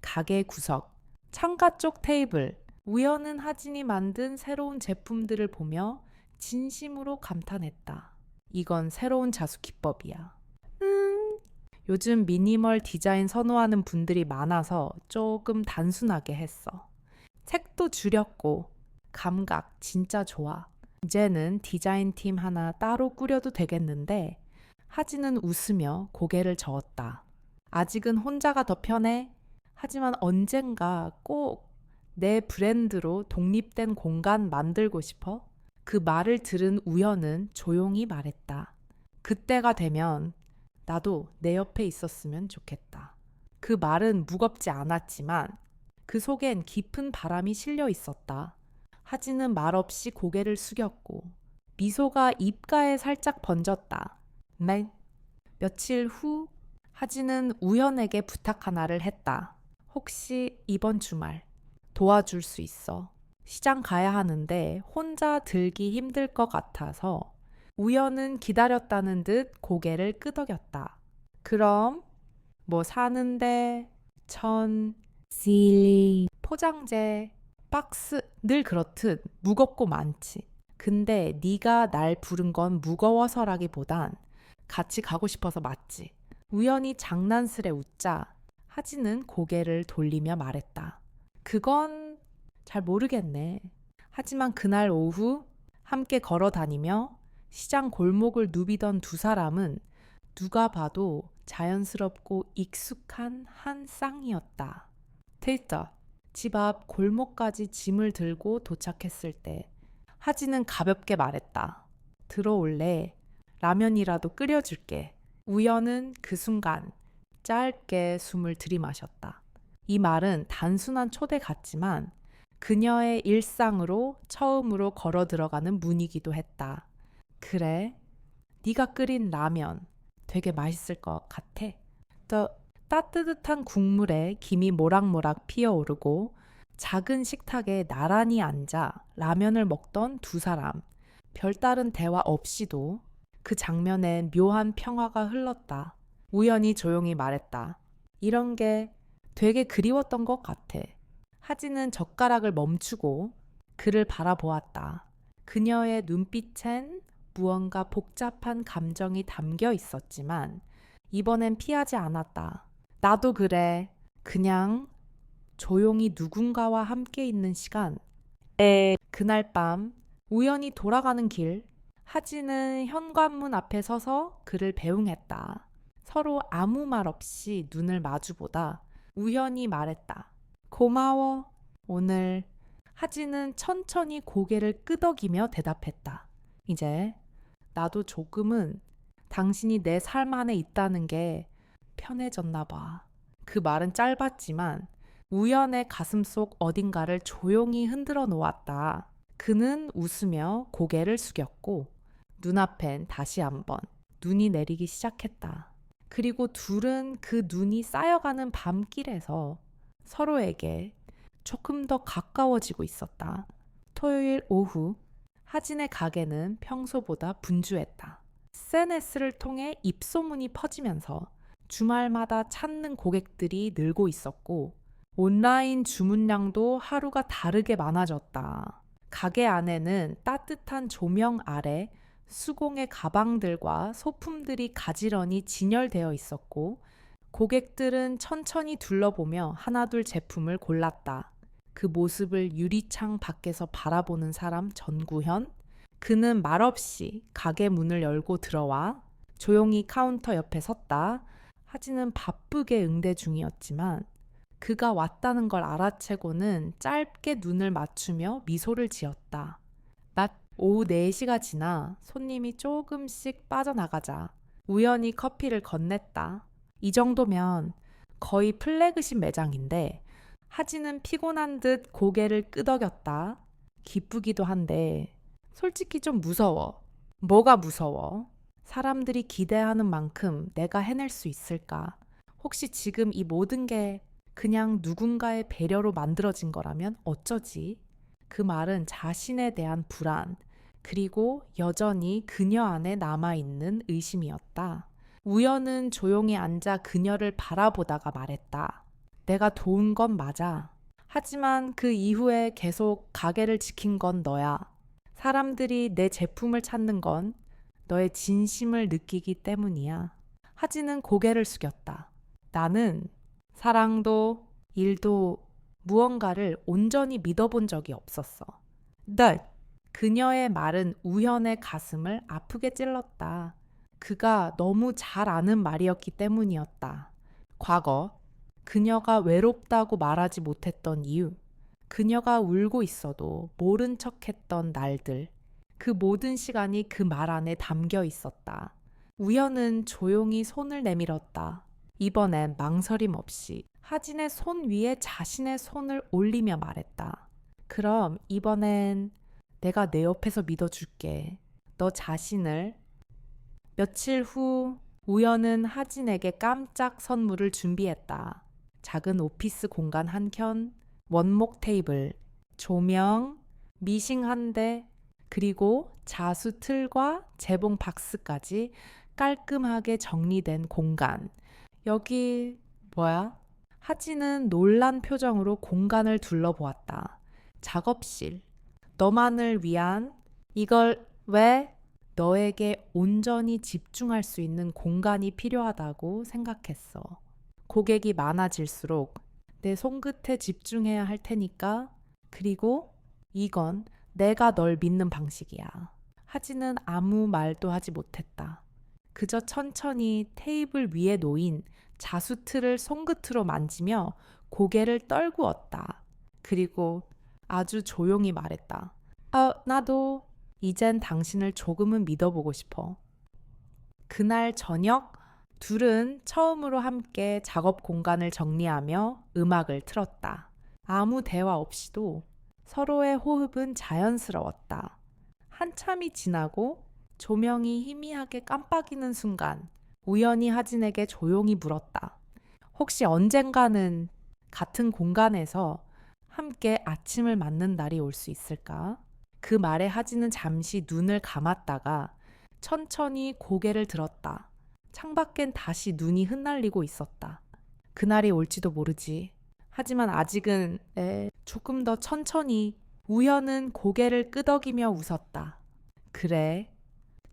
가게 구석, 창가 쪽 테이블. 우연은 하진이 만든 새로운 제품들을 보며 진심으로 감탄했다. 이건 새로운 자수 기법이야. 요즘 미니멀 디자인 선호하는 분들이 많아서 조금 단순하게 했어. 색도 줄였고 감각 진짜 좋아. 이제는 디자인팀 하나 따로 꾸려도 되겠는데 하진은 웃으며 고개를 저었다. 아직은 혼자가 더 편해. 하지만 언젠가 꼭 내 브랜드로 독립된 공간 만들고 싶어. 그 말을 들은 우연은 조용히 말했다. 그때가 되면 나도 내 옆에 있었으면 좋겠다. 그 말은 무겁지 않았지만 그 속엔 깊은 바람이 실려 있었다. 하진은 말없이 고개를 숙였고 미소가 입가에 살짝 번졌다. 네. 며칠 후 하진은 우연에게 부탁 하나를 했다. 혹시 이번 주말 도와줄 수 있어? 시장 가야 하는데 혼자 들기 힘들 것 같아서 우연은 기다렸다는 듯 고개를 끄덕였다. 그럼 뭐 사는데 실리 포장재 박스 늘 그렇듯 무겁고 많지. 근데 네가 날 부른 건 무거워서라기보단 같이 가고 싶어서 맞지. 우연히 장난스레 웃자 하진은 고개를 돌리며 말했다. 그건 잘 모르겠네. 하지만 그날 오후 함께 걸어 다니며 시장 골목을 누비던 두 사람은 누가 봐도 자연스럽고 익숙한 한 쌍이었다. 데이터. 집 앞 골목까지 짐을 들고 도착했을 때 하진은 가볍게 말했다. 들어올래? 라면이라도 끓여줄게. 우연은 그 순간 짧게 숨을 들이마셨다. 이 말은 단순한 초대 같지만 그녀의 일상으로 처음으로 걸어 들어가는 문이기도 했다. 그래, 네가 끓인 라면 되게 맛있을 것 같아. 또 따뜻한 국물에 김이 모락모락 피어오르고 작은 식탁에 나란히 앉아 라면을 먹던 두 사람. 별다른 대화 없이도 그 장면엔 묘한 평화가 흘렀다. 우연히 조용히 말했다. 이런 게 되게 그리웠던 것 같아. 하진은 젓가락을 멈추고 그를 바라보았다. 그녀의 눈빛엔 무언가 복잡한 감정이 담겨 있었지만 이번엔 피하지 않았다. 나도 그래. 그냥 조용히 누군가와 함께 있는 시간. 그날 밤 우연히 돌아가는 길 하진은 현관문 앞에 서서 그를 배웅했다. 서로 아무 말 없이 눈을 마주보다 우연히 말했다. 고마워. 오늘 하진은 천천히 고개를 끄덕이며 대답했다. 이제 나도 조금은 당신이 내 삶 안에 있다는 게 편해졌나 봐. 그 말은 짧았지만 우연의 가슴속 어딘가를 조용히 흔들어 놓았다. 그는 웃으며 고개를 숙였고 눈앞엔 다시 한번 눈이 내리기 시작했다. 그리고 둘은 그 눈이 쌓여가는 밤길에서 서로에게 조금 더 가까워지고 있었다. 토요일 오후 하진의 가게는 평소보다 분주했다. SNS를 통해 입소문이 퍼지면서 주말마다 찾는 고객들이 늘고 있었고 온라인 주문량도 하루가 다르게 많아졌다. 가게 안에는 따뜻한 조명 아래 수공예 가방들과 소품들이 가지런히 진열되어 있었고 고객들은 천천히 둘러보며 하나둘 제품을 골랐다. 그 모습을 유리창 밖에서 바라보는 사람 전구현. 그는 말없이 가게 문을 열고 들어와 조용히 카운터 옆에 섰다. 하진은 바쁘게 응대 중이었지만 그가 왔다는 걸 알아채고는 짧게 눈을 맞추며 미소를 지었다. 낮 오후 4시가 지나 손님이 조금씩 빠져나가자 우연히 커피를 건넸다. 이 정도면 거의 플래그십 매장인데 하진은 피곤한 듯 고개를 끄덕였다. 기쁘기도 한데 솔직히 좀 무서워. 뭐가 무서워? 사람들이 기대하는 만큼 내가 해낼 수 있을까? 혹시 지금 이 모든 게 그냥 누군가의 배려로 만들어진 거라면 어쩌지? 그 말은 자신에 대한 불안, 그리고 여전히 그녀 안에 남아있는 의심이었다. 우연은 조용히 앉아 그녀를 바라보다가 말했다. 내가 도운 건 맞아. 하지만 그 이후에 계속 가게를 지킨 건 너야. 사람들이 내 제품을 찾는 건 너의 진심을 느끼기 때문이야. 하진은 고개를 숙였다. 나는 사랑도 일도 무언가를 온전히 믿어본 적이 없었어. 널! 그녀의 말은 우현의 가슴을 아프게 찔렀다. 그가 너무 잘 아는 말이었기 때문이었다. 과거, 그녀가 외롭다고 말하지 못했던 이유, 그녀가 울고 있어도 모른 척했던 날들, 그 모든 시간이 그 말 안에 담겨 있었다. 우현은 조용히 손을 내밀었다. 이번엔 망설임 없이 하진의 손 위에 자신의 손을 올리며 말했다. 그럼 이번엔 내가 내 옆에서 믿어줄게. 너 자신을. 며칠 후 우연은 하진에게 깜짝 선물을 준비했다. 작은 오피스 공간 한켠, 원목 테이블, 조명, 미싱 한 대, 그리고 자수 틀과 재봉 박스까지 깔끔하게 정리된 공간. 여기 뭐야? 하진은 놀란 표정으로 공간을 둘러보았다. 작업실. 너만을 위한 이걸 왜 너에게 온전히 집중할 수 있는 공간이 필요하다고 생각했어. 고객이 많아질수록 내 손끝에 집중해야 할 테니까. 그리고 이건 내가 널 믿는 방식이야. 하진은 아무 말도 하지 못했다. 그저 천천히 테이블 위에 놓인 자수틀을 손끝으로 만지며 고개를 떨구었다. 그리고 아주 조용히 말했다. 나도 이젠 당신을 조금은 믿어보고 싶어. 그날 저녁 둘은 처음으로 함께 작업 공간을 정리하며 음악을 틀었다. 아무 대화 없이도 서로의 호흡은 자연스러웠다. 한참이 지나고 조명이 희미하게 깜빡이는 순간 우연히 하진에게 조용히 물었다. 혹시 언젠가는 같은 공간에서 함께 아침을 맞는 날이 올 수 있을까? 그 말에 하진은 잠시 눈을 감았다가 천천히 고개를 들었다. 창밖엔 다시 눈이 흩날리고 있었다. 그날이 올지도 모르지. 하지만 아직은 조금 더 천천히. 우연은 고개를 끄덕이며 웃었다. 그래.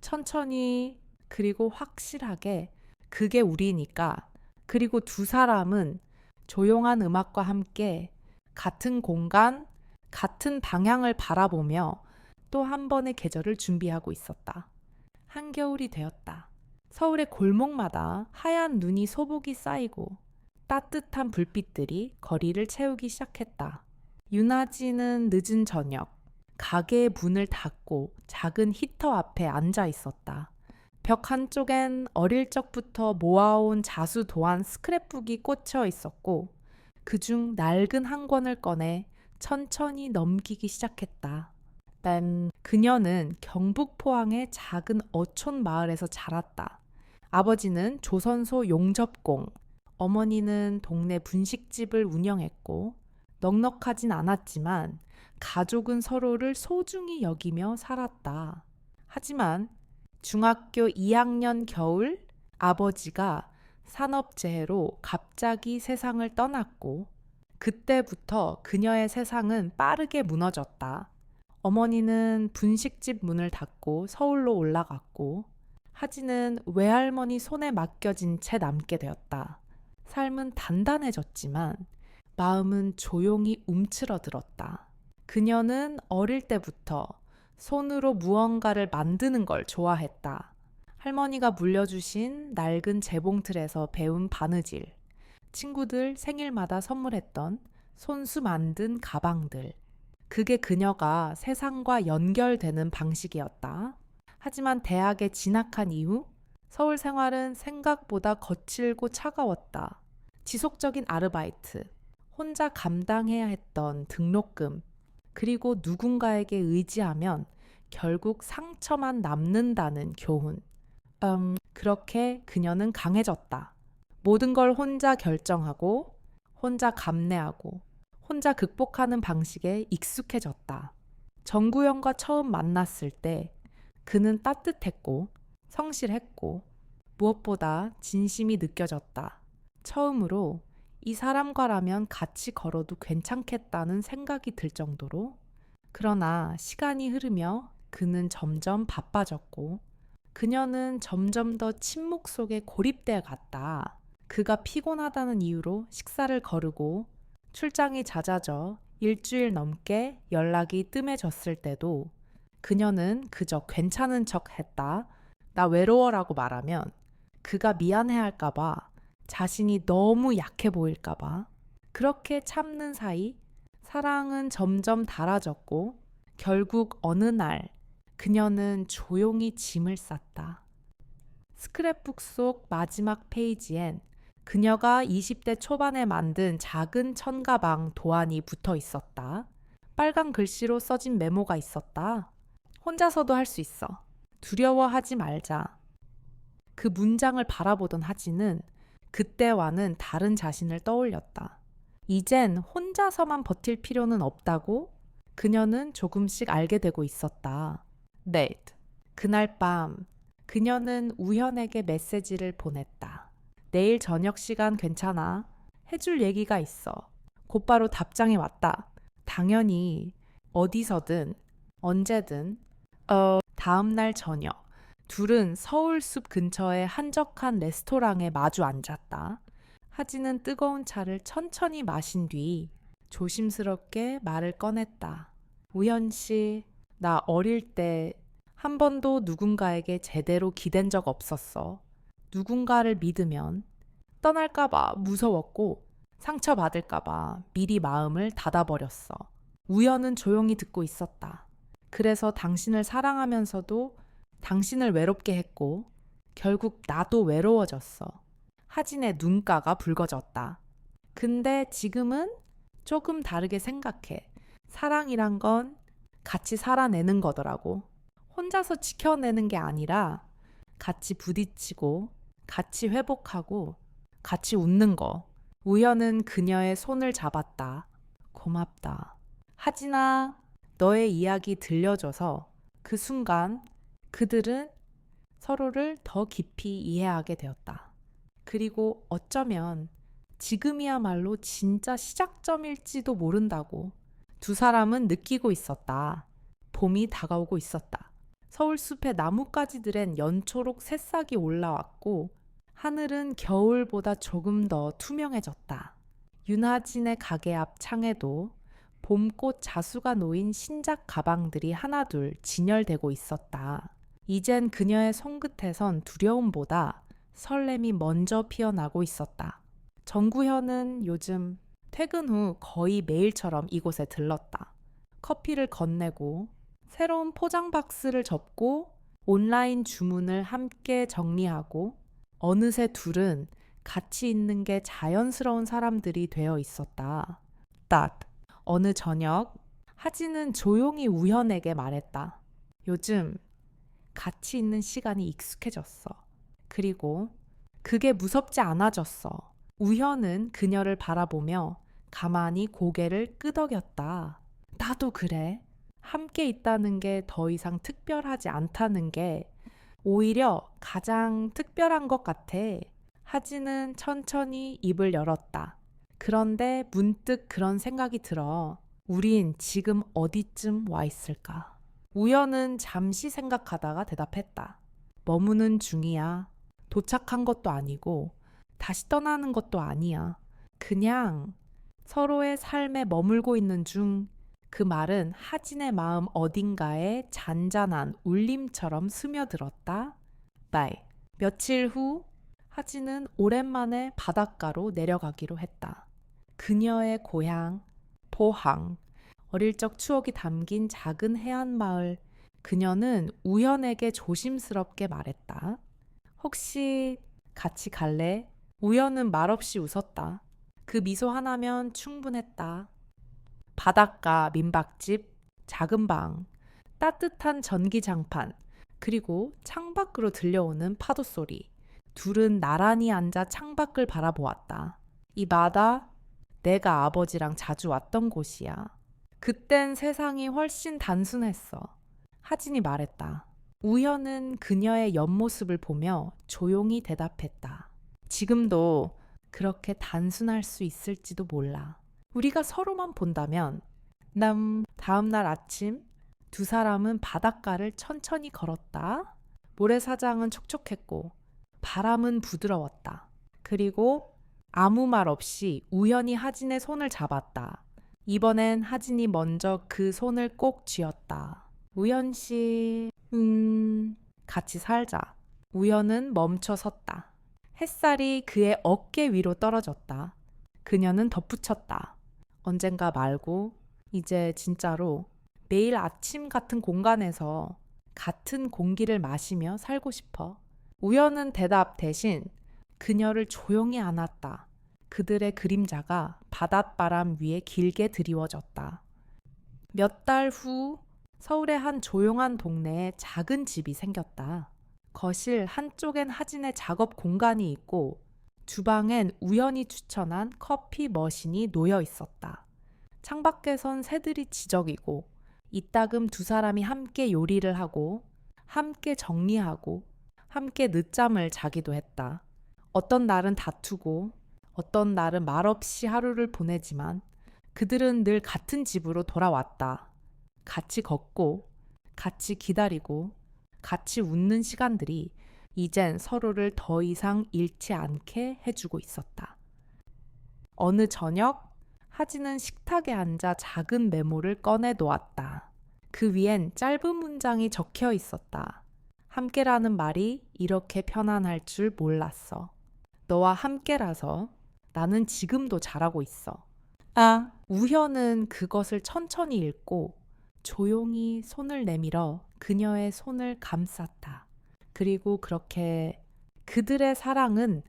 천천히 그리고 확실하게 그게 우리니까. 그리고 두 사람은 조용한 음악과 함께 같은 공간, 같은 방향을 바라보며 또 한 번의 계절을 준비하고 있었다. 한겨울이 되었다. 서울의 골목마다 하얀 눈이 소복이 쌓이고 따뜻한 불빛들이 거리를 채우기 시작했다. 윤아지는 늦은 저녁, 가게의 문을 닫고 작은 히터 앞에 앉아 있었다. 벽 한쪽엔 어릴 적부터 모아온 자수 도안 스크랩북이 꽂혀 있었고 그중 낡은 한 권을 꺼내 천천히 넘기기 시작했다. 그녀는 경북 포항의 작은 어촌 마을에서 자랐다. 아버지는 조선소 용접공, 어머니는 동네 분식집을 운영했고 넉넉하진 않았지만 가족은 서로를 소중히 여기며 살았다. 하지만 중학교 2학년 겨울 아버지가 산업재해로 갑자기 세상을 떠났고 그때부터 그녀의 세상은 빠르게 무너졌다. 어머니는 분식집 문을 닫고 서울로 올라갔고 하진은 외할머니 손에 맡겨진 채 남게 되었다. 삶은 단단해졌지만 마음은 조용히 움츠러들었다. 그녀는 어릴 때부터 손으로 무언가를 만드는 걸 좋아했다. 할머니가 물려주신 낡은 재봉틀에서 배운 바느질, 친구들 생일마다 선물했던 손수 만든 가방들. 그게 그녀가 세상과 연결되는 방식이었다. 하지만 대학에 진학한 이후 서울 생활은 생각보다 거칠고 차가웠다. 지속적인 아르바이트, 혼자 감당해야 했던 등록금, 그리고 누군가에게 의지하면 결국 상처만 남는다는 교훈. 그렇게 그녀는 강해졌다. 모든 걸 혼자 결정하고, 혼자 감내하고, 혼자 극복하는 방식에 익숙해졌다. 정구영과 처음 만났을 때 그는 따뜻했고 성실했고 무엇보다 진심이 느껴졌다. 처음으로 이 사람과라면 같이 걸어도 괜찮겠다는 생각이 들 정도로. 그러나 시간이 흐르며 그는 점점 바빠졌고 그녀는 점점 더 침묵 속에 고립돼 갔다. 그가 피곤하다는 이유로 식사를 거르고 출장이 잦아져 일주일 넘게 연락이 뜸해졌을 때도 그녀는 그저 괜찮은 척 했다. 나 외로워라고 말하면 그가 미안해할까봐, 자신이 너무 약해 보일까봐. 그렇게 참는 사이 사랑은 점점 닳아졌고 결국 어느 날 그녀는 조용히 짐을 쌌다. 스크랩북 속 마지막 페이지엔 그녀가 20대 초반에 만든 작은 천가방 도안이 붙어 있었다. 빨간 글씨로 써진 메모가 있었다. 혼자서도 할 수 있어. 두려워하지 말자. 그 문장을 바라보던 하진은 그때와는 다른 자신을 떠올렸다. 이젠 혼자서만 버틸 필요는 없다고 그녀는 조금씩 알게 되고 있었다. 네이트. 그날 밤 그녀는 우현에게 메시지를 보냈다. 내일 저녁 시간 괜찮아. 해줄 얘기가 있어. 곧바로 답장이 왔다. 당연히 어디서든 언제든. 다음날 저녁 둘은 서울숲 근처의 한적한 레스토랑에 마주 앉았다. 하진은 뜨거운 차를 천천히 마신 뒤 조심스럽게 말을 꺼냈다. 우현 씨, 나 어릴 때 한 번도 누군가에게 제대로 기댄 적 없었어. 누군가를 믿으면 떠날까봐 무서웠고 상처받을까봐 미리 마음을 닫아버렸어. 우현은 조용히 듣고 있었다. 그래서 당신을 사랑하면서도 당신을 외롭게 했고 결국 나도 외로워졌어. 하진의 눈가가 붉어졌다. 근데 지금은 조금 다르게 생각해. 사랑이란 건 같이 살아내는 거더라고. 혼자서 지켜내는 게 아니라 같이 부딪히고 같이 회복하고 같이 웃는 거. 우현은 그녀의 손을 잡았다. 고맙다. 하진아, 너의 이야기 들려줘서 그 순간 그들은 서로를 더 깊이 이해하게 되었다. 그리고 어쩌면 지금이야말로 진짜 시작점일지도 모른다고 두 사람은 느끼고 있었다. 봄이 다가오고 있었다. 서울숲의 나뭇가지들엔 연초록 새싹이 올라왔고 하늘은 겨울보다 조금 더 투명해졌다. 윤하진의 가게 앞 창에도 봄꽃 자수가 놓인 신작 가방들이 하나둘 진열되고 있었다. 이젠 그녀의 손끝에선 두려움보다 설렘이 먼저 피어나고 있었다. 정구현은 요즘 퇴근 후 거의 매일처럼 이곳에 들렀다. 커피를 건네고 새로운 포장 박스를 접고 온라인 주문을 함께 정리하고 어느새 둘은 같이 있는 게 자연스러운 사람들이 되어 있었다. 딱 어느 저녁 하진은 조용히 우현에게 말했다. 요즘 같이 있는 시간이 익숙해졌어. 그리고 그게 무섭지 않아졌어. 우현은 그녀를 바라보며 가만히 고개를 끄덕였다. 나도 그래. 함께 있다는 게 더 이상 특별하지 않다는 게 오히려 가장 특별한 것 같아. 하진은 천천히 입을 열었다. 그런데 문득 그런 생각이 들어. 우린 지금 어디쯤 와 있을까? 우연은 잠시 생각하다가 대답했다. 머무는 중이야. 도착한 것도 아니고 다시 떠나는 것도 아니야. 그냥 서로의 삶에 머물고 있는 중. 그 말은 하진의 마음 어딘가에 잔잔한 울림처럼 스며들었다. 바이. 며칠 후 하진은 오랜만에 바닷가로 내려가기로 했다. 그녀의 고향, 포항, 어릴 적 추억이 담긴 작은 해안마을. 그녀는 우현에게 조심스럽게 말했다. 혹시 같이 갈래? 우현은 말없이 웃었다. 그 미소 하나면 충분했다. 바닷가, 민박집, 작은 방, 따뜻한 전기장판, 그리고 창밖으로 들려오는 파도 소리. 둘은 나란히 앉아 창밖을 바라보았다. 이 바다, 내가 아버지랑 자주 왔던 곳이야. 그땐 세상이 훨씬 단순했어. 하진이 말했다. 우현은 그녀의 옆모습을 보며 조용히 대답했다. 지금도 그렇게 단순할 수 있을지도 몰라. 우리가 서로만 본다면. 다음날 아침 두 사람은 바닷가를 천천히 걸었다. 모래사장은 촉촉했고 바람은 부드러웠다. 그리고 아무 말 없이 우연히 하진의 손을 잡았다. 이번엔 하진이 먼저 그 손을 꼭 쥐었다. 우연 씨, 같이 살자. 우연은 멈춰 섰다. 햇살이 그의 어깨 위로 떨어졌다. 그녀는 덧붙였다. 언젠가 말고 이제 진짜로 매일 아침 같은 공간에서 같은 공기를 마시며 살고 싶어. 우연은 대답 대신 그녀를 조용히 안았다. 그들의 그림자가 바닷바람 위에 길게 드리워졌다. 몇 달 후 서울의 한 조용한 동네에 작은 집이 생겼다. 거실 한쪽엔 하진의 작업 공간이 있고 주방엔 우연히 추천한 커피 머신이 놓여 있었다. 창밖에선 새들이 지저귀고 이따금 두 사람이 함께 요리를 하고 함께 정리하고 함께 늦잠을 자기도 했다. 어떤 날은 다투고 어떤 날은 말없이 하루를 보내지만 그들은 늘 같은 집으로 돌아왔다. 같이 걷고 같이 기다리고 같이 웃는 시간들이 이젠 서로를 더 이상 잃지 않게 해주고 있었다. 어느 저녁 하진은 식탁에 앉아 작은 메모를 꺼내 놓았다. 그 위엔 짧은 문장이 적혀 있었다. 함께라는 말이 이렇게 편안할 줄 몰랐어. 너와 함께라서 나는 지금도 잘하고 있어. 우현은 그것을 천천히 읽고 조용히 손을 내밀어 그녀의 손을 감쌌다. 그리고 그렇게 그들의 사랑은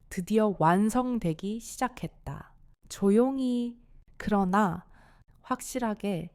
드디어 완성되기 시작했다. 조용히 그러나 확실하게